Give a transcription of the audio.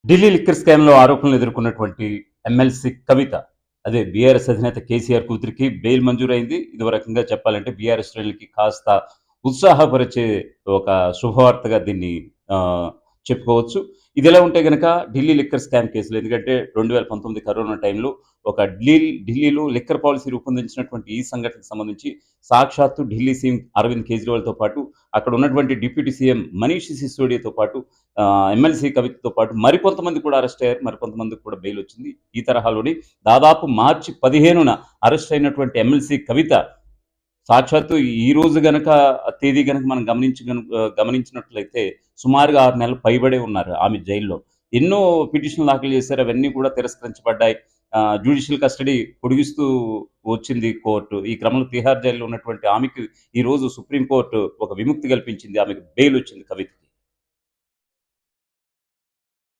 Delhi liquor స్కామ్‌లో ఆరోపణలు ఎదుర్కొన్నటువంటి ఎమ్మెల్సీ కవిత, అదే బీఆర్ఎస్ అధినేత కేసీఆర్ కూతురికి బెయిల్ మంజూరైంది. ఇదో రకంగా చెప్పాలంటే బీఆర్ఎస్ శ్రేణులకి కాస్త ఉత్సాహపరిచే ఒక శుభవార్తగా దీన్ని చెప్పుకోవచ్చు. ఇదిలా ఉంటే గనక ఢిల్లీ లిక్కర్ స్కామ్ కేసులు, ఎందుకంటే 2019 కరోనా టైంలో ఒక ఢిల్లీలో లిక్కర్ పాలిసీ రూపొందించినటువంటి ఈ సంఘటనకు సంబంధించి సాక్షాత్తు ఢిల్లీ సీఎం అరవింద్ కేజ్రీవాల్‌తో పాటు అక్కడ ఉన్నటువంటి డిప్యూటీ సీఎం మనీష్ సిసోడియాతో పాటు ఎమ్మెల్సీ కవితతో పాటు మరికొంతమంది కూడా అరెస్ట్ అయ్యారు. మరికొంతమందికి కూడా బెయిల్ వచ్చింది. ఈ తరహాలోని దాదాపు మార్చి 15న అరెస్ట్ అయినటువంటి ఎమ్మెల్సీ కవిత సాక్షాత్తు ఈ రోజు గనక తేదీ గనక మనం గమనించినట్లయితే సుమారుగా 6 నెలలు పైబడే ఉన్నారు ఆమె జైల్లో. ఎన్నో పిటిషన్‌లు దాఖలు చేశారు. అవన్నీ కూడా తిరస్కరించబడ్డాయి. జ్యుడిషియల్ కస్టడీ పొడిగిస్తూ వచ్చింది కోర్టు. ఈ క్రమంలో తిహార్ జైల్‌లో ఉన్నటువంటి ఆమెకి ఈరోజు సుప్రీం కోర్టు ఒక విముక్తి కల్పించింది. ఆమెకు బెయిల్ వచ్చింది కవితకి.